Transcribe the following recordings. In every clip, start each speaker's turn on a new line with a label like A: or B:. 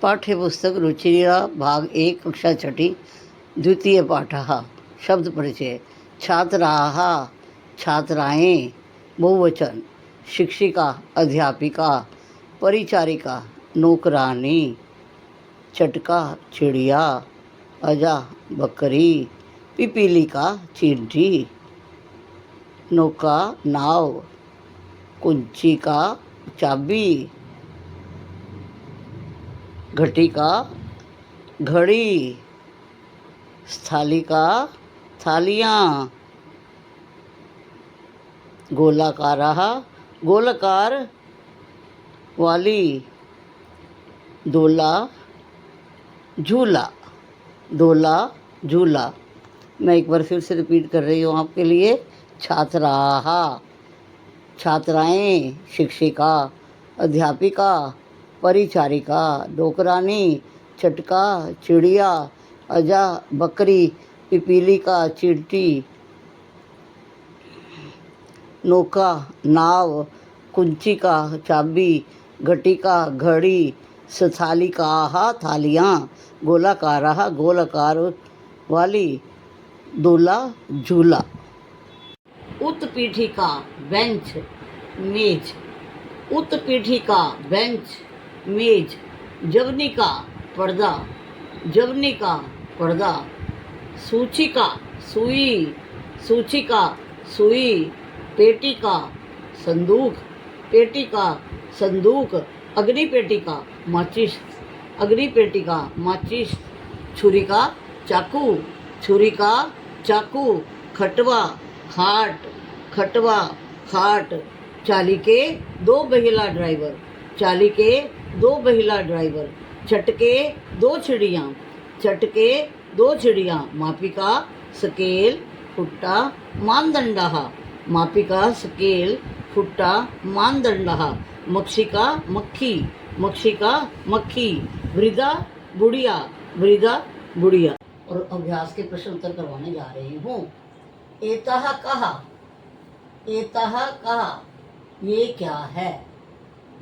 A: पाठ्यपुस्तक रुचिरा भाग 1 कक्षा छठी द्वितीय पाठः शब्द परिचय। छात्राः छात्राएं बहुवचन, शिक्षिका अध्यापिका, परिचारिका नौकरानी, चटका चिड़िया, अजा बकरी, पिपीलिका चींटी, नौका नाव, कुंचिका चाबी, घटिका घड़ी, स्थालिका थालियाँ, गोलाकारः गोलाकार वाली, दोला झूला, दोला झूला। मैं एक बार फिर से रिपीट कर रही हूँ आपके लिए। छात्राः छात्राएं, शिक्षिका अध्यापिका, परिचारिका नौकरानी, चटका चिड़िया, अजा बकरी, पिपीलिका चींटी, नौका नाव, कुंचिका चाबी, घटिका घड़ी, स्थालिकाः थालियाँ, गोलाकारः गोलाकार वाली, दूल्हा झूला। उत्पीठिका बेंच मेज, उत्पीठिका बेंच मेज, जवनिका पर्दा, जवनिका पर्दा, सूचिका सुई, सूचिका सुई, पेटिका संदूक, पेटिका संदूक, अग्निपेटिका माचिस, अग्निपेटिका माचिस, छुरिका चाकू, छुरिका चाकू, खटवा खाट, खटवा खाट, चाली के दो महिला ड्राइवर, चाली के दो महिला ड्राइवर, चटके दो चिड़ियाँ, चटके दो चिड़ियाँ, मापिका स्केल फुट्टा मानदंडः, मापिका स्केल फुट्टा मानदंडः, मक्षिका मक्खी, मक्षिका मक्खी, वृद्धा बुढ़िया, वृद्धा बुढ़िया। और अभ्यास के प्रश्न उत्तर करवाने जा रही हूँ। एतः कहा, एतः कहा ये क्या है?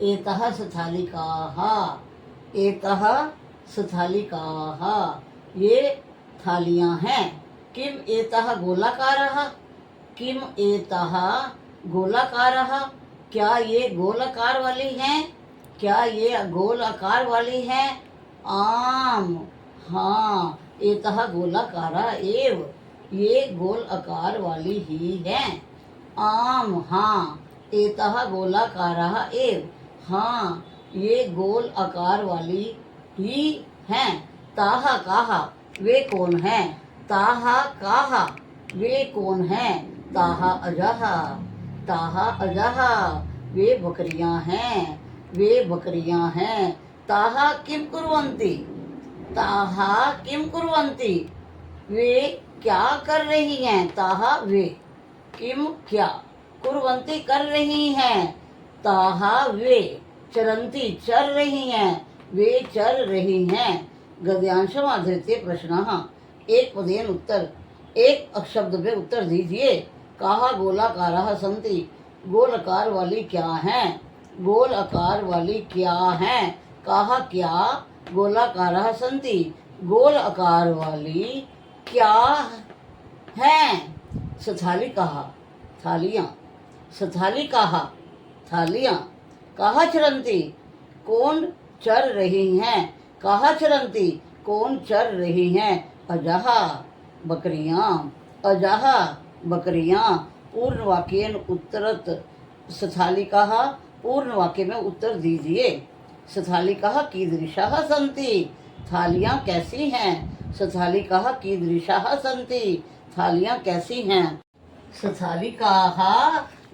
A: एतः स्थालिकाः, एतः स्थालिकाः ये थालियाँ हैं। किम एतः गोलाकारः, किम एतः गोलाकारः क्या ये गोल आकार वाली हैं? क्या ये गोल आकार वाली हैं? आम हाँ, एतः गोलाकारा एव ये गोल आकार वाली ही हैं। आम हाँ, एतः गोलाकारः एव हाँ ये गोल आकार वाली ही हैं। ताहा काहा वे कौन हैं? ताहा काहा वे कौन हैं? ताहा अजहा, ताहा अजहा वे बकरियां हैं, वे बकरियां हैं। ताहा किम कुर्वन्ति, ताहा किम कुर्वन्ति वे क्या कर रही हैं? ताहा वे, किम क्या, कुर्वन्ति कर रही हैं। ताहा वे, चरन्ति चर रही हैं, वे चर रही हैं। गद्यांशः तृतीय प्रश्नः एक पदेन उत्तर, एक शब्द में उत्तर दीजिए। काहा गोलाकारः सन्ति गोल आकार वाली क्या हैं? गोल आकार वाली क्या हैं? काहा क्या गोलाकारः सन्ति गोल आकार वाली क्या हैं? स्थालिकाः थालियाँ, स्थालिकाः थालियाँ। काहा चरन्ति कौन चर रही हैं? काहा चरन्ति कौन चर रही हैं? अजहा बकरियाँ, अजहा बकरियाँ। पूर्ण वाक्येन उत्तरत स्थालिकाः, पूर्ण वाक्य में उत्तर दीजिए। स्थालिकाः कीदृशाः सन्ति थालियाँ कैसी हैं? स्थालिकाः कीदृशाः सन्ति थालियाँ कैसी हैं? स्थालिकाः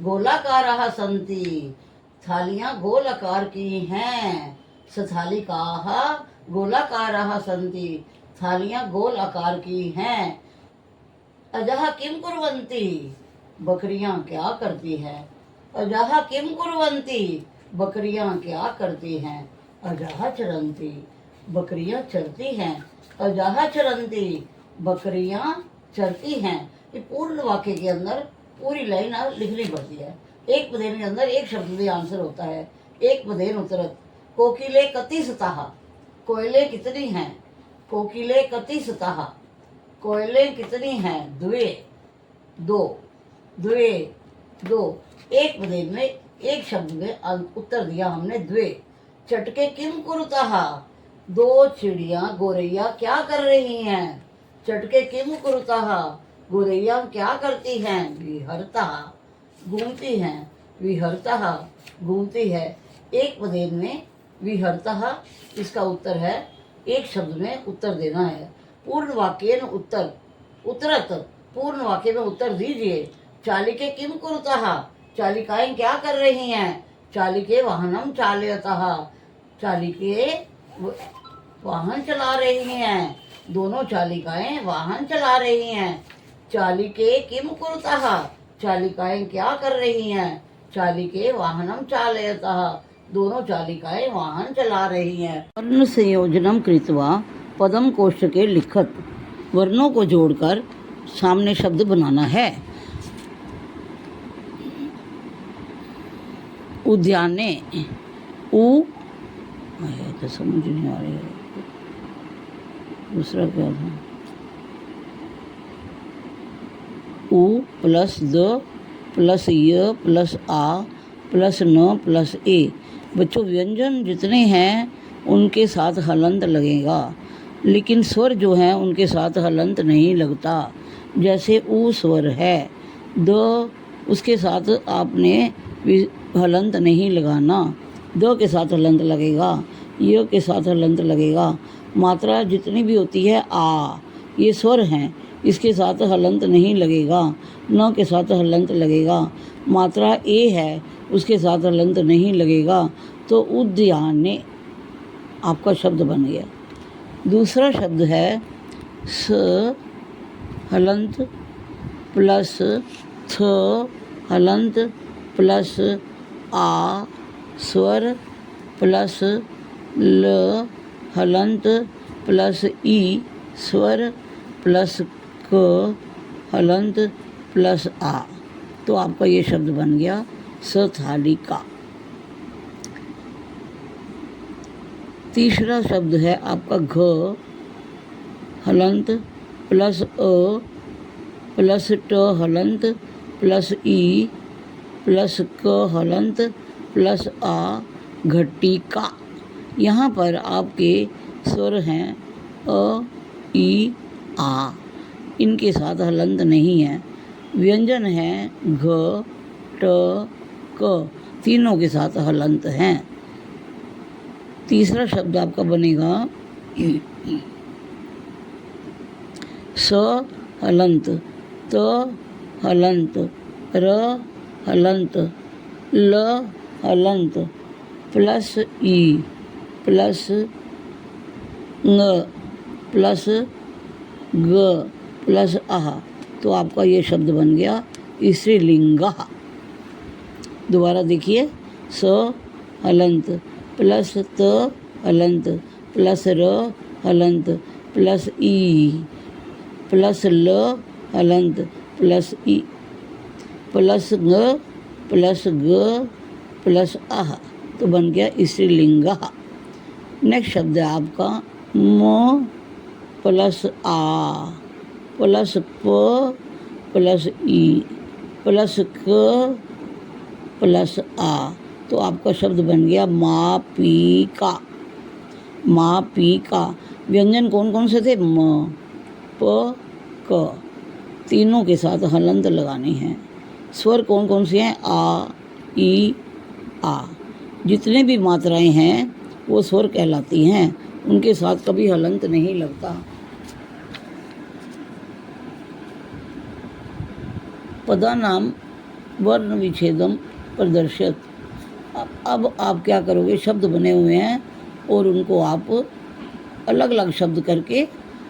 A: गोलाकाराः सन्ति थालियाँ गोल आकार की हैं। स्थालिकाः गोलाकाराः सन्ति थालियाँ गोल आकार की हैं। अजः किम कुर्वन्ति बकरियाँ क्या करती हैं? अजः किम कुर्वन्ति बकरियाँ क्या करती हैं? अजः चरन्ति बकरियाँ चरती हैं। अजः चरन्ति बकरियाँ चरती हैं। ये पूर्ण वाक्य के अंदर पूरी लाइन लिखनी पड़ती है। एक पदेन के अंदर एक शब्द भी आंसर होता है। एक पदेन उत्तरत कोकिले कति सताह, कोयले कितनी हैं? कोकिले कति सतह। कोयले कितनी हैं? द्वे, दो, द्वे, दो। एक पदेन में, एक शब्द में उत्तर दिया हमने द्वे। चटके किम कुरुतः। दो चिड़ियाँ गोरैया क्या कर रही हैं? चटके किम कुरुतः। गोरैया क्या करती हैं? विहरतः, घूमती हैं। विहरतः, घूमती है। एक पदेन में विहरतः, इसका उत्तर है, एक शब्द में उत्तर देना है। पूर्ण वाक्य में उत्तर, उत्तरत, पूर्ण वाक्य में उत्तर दीजिए। चालिके किम कुरुतः। चालिकाएं क्या कर रही हैं? चालिके वाहनम चालयतः। चालिके वाहन चला रही हैं। दोनों चालिकाएं वाहन चला रही हैं। चालिके किम कुरुतः। चालिकाएं क्या कर रही हैं? चालिके वाहनम चालयतः। दोनों चालिकाएं वाहन चला रही हैं। वर्ण संयोजनम कृत्वा पदम कोष्ठके लिखत। वर्णों को जोड़कर सामने शब्द बनाना है। उद्याने, तो समझ नहीं आ रही है, दूसरा क्या था? उ प्लस द प्लस य प्लस आ प्लस न प्लस ए। बच्चों, व्यंजन जितने हैं उनके साथ हलंत लगेगा, लेकिन स्वर जो हैं उनके साथ हलंत नहीं लगता। जैसे ऊ स्वर है, द उसके साथ आपने हलंत नहीं लगाना, द के साथ हलंत लगेगा, य के साथ हलंत लगेगा। मात्रा जितनी भी होती है, आ ये स्वर हैं, इसके साथ हलंत नहीं लगेगा, न के साथ हलंत लगेगा। मात्रा ए है, उसके साथ हलंत नहीं लगेगा। तो उद्याने आपका शब्द बन गया। दूसरा शब्द है स हलंत प्लस थ हलंत प्लस आ स्वर प्लस ल हलंत प्लस ई स्वर प्लस क हलंत प्लस आ। तो आपका ये शब्द बन गया सथालिका। तीसरा शब्द है आपका घ हलंत प्लस अ प्लस ट हलंत प्लस ई प्लस क हलंत प्लस आ घटिका। यहाँ पर आपके स्वर हैं अ, ई, आ, इनके साथ हलंत नहीं है। व्यंजन हैं घ, ट, क, तीनों के साथ हलंत हैं। तीसरा शब्द आपका बनेगा स हलंत, त हलंत, र हलंत, ल हलंत प्लस ई प्लस ng प्लस ग प्लस आह। तो आपका ये शब्द बन गया स्त्रीलिंगा। दोबारा देखिए, स हलंत प्लस त हलंत प्लस र हलंत प्लस ई प्लस ल हलंत प्लस ई प्लस ग प्लस ग प्लस आह। तो बन गया स्त्रीलिंगा। नेक्स्ट शब्द है आपका म प्लस आ प्लस प प्लस ई प्लस क प्लस आ। तो आपका शब्द बन गया मापिका। मापिका। व्यंजन कौन कौन से थे? म, प, क, तीनों के साथ हलंत लगाने हैं। स्वर कौन कौन से हैं? आ, ई, आ। जितने भी मात्राएं हैं वो स्वर कहलाती हैं, उनके साथ कभी हलंत नहीं लगता। पदानाम वर्ण विच्छेदम प्रदर्शित। अब आप क्या करोगे? शब्द बने हुए हैं और उनको आप अलग अलग शब्द करके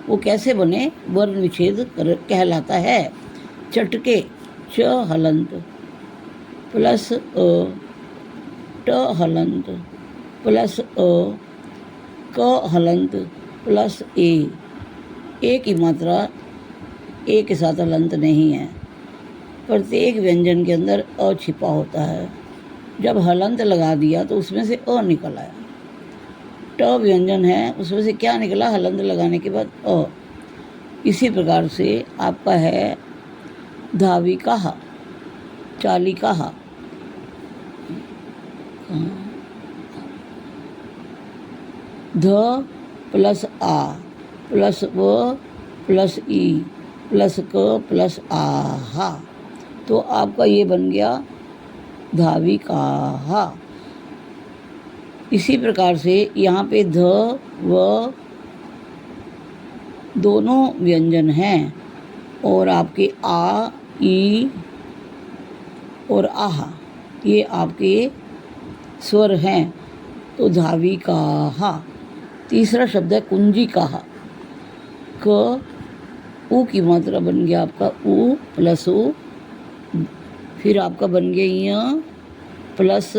A: वो कैसे बने, वर्ण विच्छेद कहलाता है। चटके च हलंत प्लस अ ट हलंत प्लस अ क हलंत प्लस ए की मात्रा ए के साथ हलंत नहीं है। प्रत्येक व्यंजन के अंदर अ छिपा होता है। जब हलंत लगा दिया तो उसमें से अ निकल आया। ट व्यंजन है, उसमें से क्या निकला हलंत लगाने के बाद अ। इसी प्रकार से आपका है धाविकाः, चालिकाः, ध प्लस आ प्लस व प्लस ई प्लस क प्लस आहा, तो आपका ये बन गया धाविकाः। इसी प्रकार से यहाँ पे ध व दोनों व्यंजन हैं और आपके आ ई और आह ये आपके स्वर हैं, तो धाविकाः। तीसरा शब्द है कुंजिकाः, क ऊ की मात्रा बन गया आपका ऊ प्लस ऊ, फिर आपका बन गया य प्लस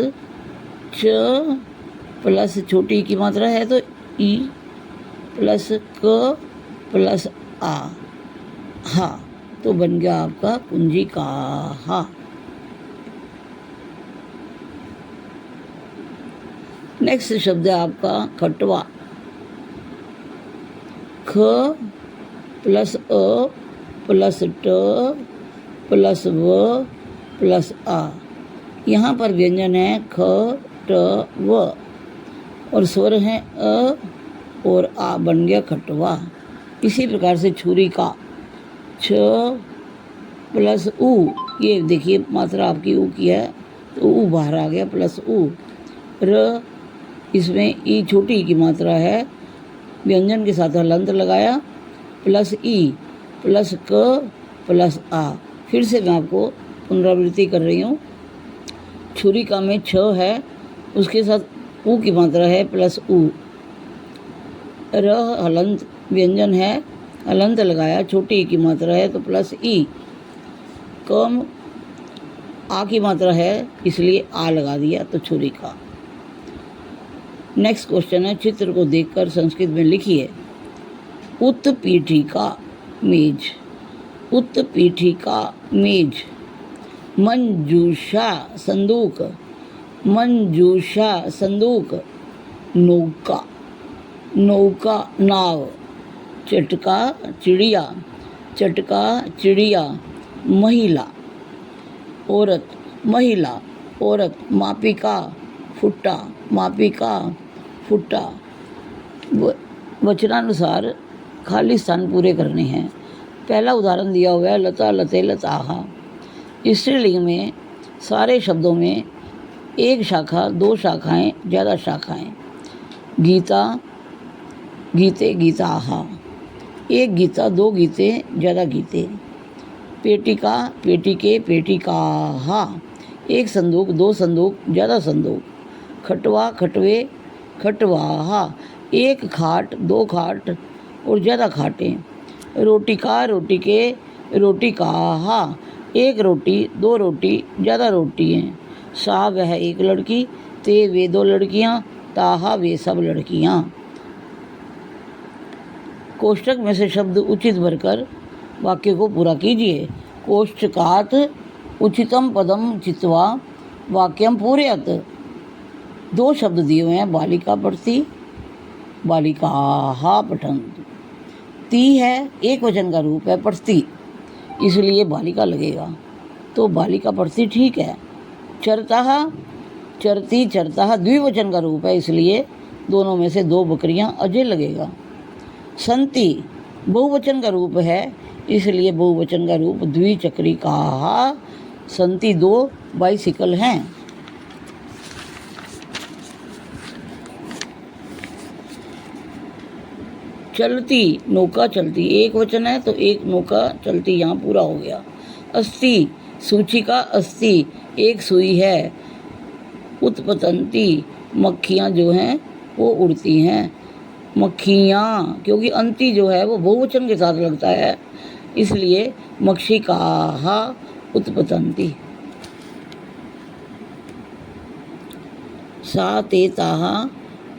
A: च प्लस छोटी की मात्रा है तो ई प्लस क प्लस आ हा, तो बन गया आपका कुंजिकाः। नेक्स्ट शब्द है आपका खटवा, ख प्लस अ प्लस ट प्लस व प्लस आ। यहाँ पर व्यंजन है ख ट व और स्वर है अ और आ, बन गया खटवा। इसी प्रकार से छुरी का, छ प्लस ऊ, ये देखिए मात्रा आपकी ऊ की है तो ऊ बाहर आ गया प्लस ऊ। र इसमें ई छोटी की मात्रा है, व्यंजन के साथ हलंत लगाया प्लस ई प्लस क प्लस आ। फिर से मैं आपको पुनरावृत्ति कर रही हूँ। छुरिका में छ है, उसके साथ ऊ की मात्रा है प्लस ऊ। र हलंत व्यंजन है, हलंत लगाया, छोटी की मात्रा है तो प्लस ई। कम आ की मात्रा है इसलिए आ लगा दिया तो छुरिका। नेक्स्ट क्वेश्चन है, चित्र को देखकर संस्कृत में लिखिए। उत्पीठिका मेज, उत्पीठिका मेज। मंजूषा संदूक, मंजूषा संदूक। नौका, नौका नाव। चटका चिड़िया, चटका चिड़िया। महिला औरत, महिला औरत। मापिका फुट्टा, मापिका फुट्टा। वचनानुसार खाली स्थान पूरे करने हैं। पहला उदाहरण दिया हुआ है लता लते लताहा। स्त्रीलिंग में सारे शब्दों में एक शाखा, दो शाखाएं, ज़्यादा शाखाएं। गीता गीते गीताहा, एक गीता, दो गीते, ज़्यादा गीते। पेटिका पेटिके पेटिकाहा, एक संदूक, दो संदूक, ज़्यादा संदूक। खटवा खटवे खटवाहा, एक खाट, दो खाट और ज़्यादा खाटें। रोटिका रोटिके रोटिकाहा, एक रोटी, दो रोटी, ज़्यादा रोटी हैं। सा वह एक लड़की, ते वे दो लड़कियाँ, ताहा वे सब लड़कियाँ। कोष्ठक में से शब्द उचित भरकर वाक्य को पूरा कीजिए। कोष्ठकात् उचितम पदम चित्वा वाक्यम पूरयत। दो शब्द दिए हुए हैं, बालिका पठति, बालिकाः पठन्तु। ती है एक वचन का रूप है, पठति, इसलिए बालिका लगेगा, तो बालिका पठति ठीक है। चरतः चरती चरतः द्विवचन का रूप है, इसलिए दोनों में से दो बकरियां अजय लगेगा। संति बहुवचन का रूप है, इसलिए बहुवचन का रूप द्विचक्रिकाः। संति दो बाइसिकल हैं। चलती नौका चलती, एक वचन है तो एक नौका चलती यहाँ पूरा हो गया। अस्ति सूचिका अस्ति, एक सुई है। उत्पतंती मक्खियाँ जो हैं वो उड़ती हैं। मक्खियाँ, क्योंकि अंति जो है वो बहुवचन के साथ लगता है, इसलिए मक्षिकाः उत्पतंती। सा ते ताः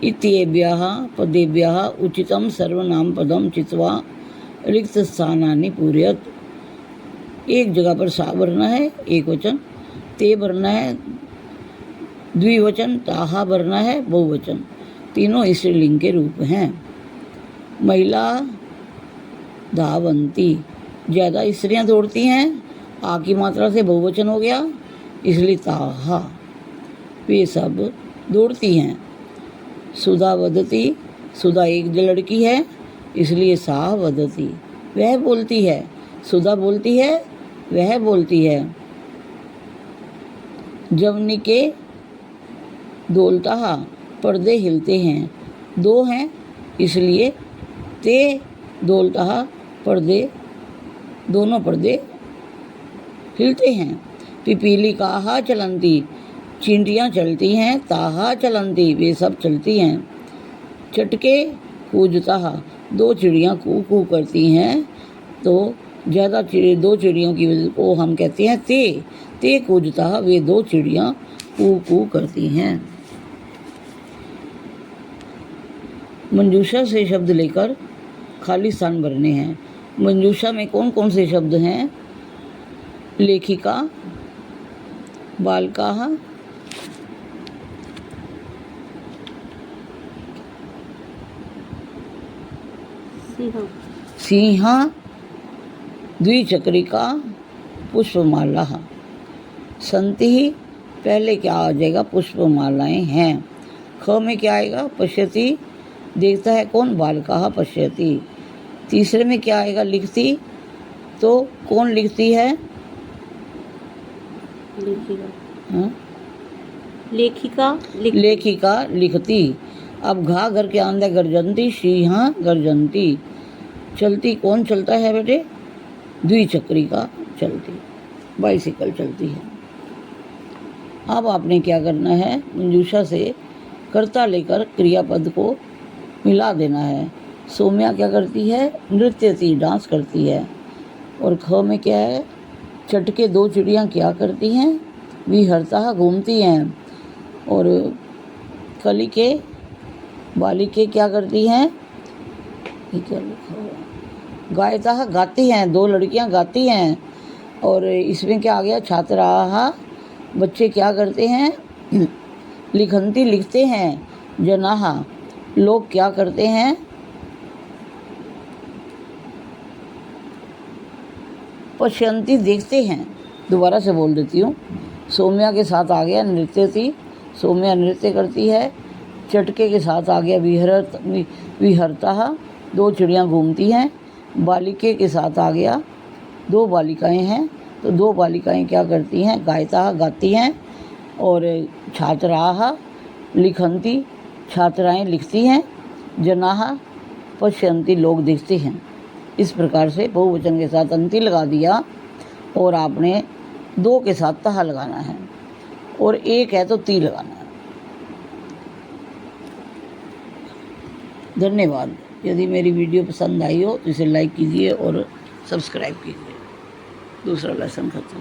A: इत्येभ्यः पदेभ्यः उचितं सर्वनाम पदम चित्वा रिक्त स्थानानि पूरयत। एक जगह पर सा भरना है एक वचन, ते भरना है द्विवचन, ताहा भरना है बहुवचन। तीनों स्त्रीलिंग के रूप हैं। महिला धावंती, ज़्यादा स्त्रियां दौड़ती हैं, आ की मात्रा से बहुवचन हो गया, इसलिए ताहा, वे सब दौड़ती हैं। सुधा वदती, सुधा एक लड़की है, इसलिए सा वदती, वह बोलती है। सुधा बोलती है, वह बोलती है। जवनिके दोलता, पर्दे हिलते हैं, दो हैं, इसलिए ते दोलता, पर्दे, दोनों पर्दे हिलते हैं। पिपीली काहा चलंती, चींटियाँ चलती हैं, ताहा चलंती, वे सब चलती हैं। चटके कूजता, दो चिड़ियाँ कू कू करती हैं, तो ज़्यादा दो चिड़ियों की वजह को हम कहते हैं ते कूजता, वे दो चिड़ियाँ कू कू करती हैं। मंजूषा से शब्द लेकर खाली स्थान भरने हैं। मंजूषा में कौन कौन से शब्द हैं? लेखिका, बालकाः, सिंहा, द्विचक्रिका, पुष्पमाला। संति, पहले क्या आ जाएगा? पुष्पमालाएं हैं। ख में क्या आएगा? पश्यति, देखता है कौन? बालकाः पश्यति। तीसरे में क्या आएगा? लिखती, तो कौन लिखती है? लेखिका लिखती। अब घा घर के अंदर गर्जंती, सिंहा गर्जंती। चलती, कौन चलता है बेटे? द्विचक्रिका चलती, बाइसिकल चलती है। अब आपने क्या करना है? मंजूषा से कर्ता लेकर क्रियापद को मिला देना है। सौम्या क्या करती है? नृत्यती, डांस करती है। और ख में क्या है? चटके दो चिड़ियाँ क्या करती हैं? विहरता, घूमती हैं। और कलिके, बालिके क्या करती हैं? क्या लिखा हुआ? गायता, गाती हैं, दो लड़कियां गाती हैं। और इसमें क्या आ गया? छात्राः, बच्चे क्या करते हैं? लिखंती, लिखते हैं। जनाः, लोग क्या करते हैं? पश्यंती, देखते हैं। दोबारा से बोल देती हूँ। सौम्या के साथ आ गया नृत्यती, सौम्या नृत्य करती है। चटके के साथ आ गया विहरता, दो चिड़ियाँ घूमती हैं। बालिके के साथ आ गया, दो बालिकाएं हैं, तो दो बालिकाएं क्या करती हैं? गायता, गाती हैं। और छात्राः, लिखंती, छात्राएं लिखती हैं। जनाः, पश्यंती, लोग देखते हैं। इस प्रकार से बहुवचन के साथ अंति लगा दिया, और आपने दो के साथ तहा लगाना है, और एक है तो ती लगाना है। धन्यवाद। यदि मेरी वीडियो पसंद आई हो तो इसे लाइक कीजिए और सब्सक्राइब कीजिए। दूसरा लेसन खत्म।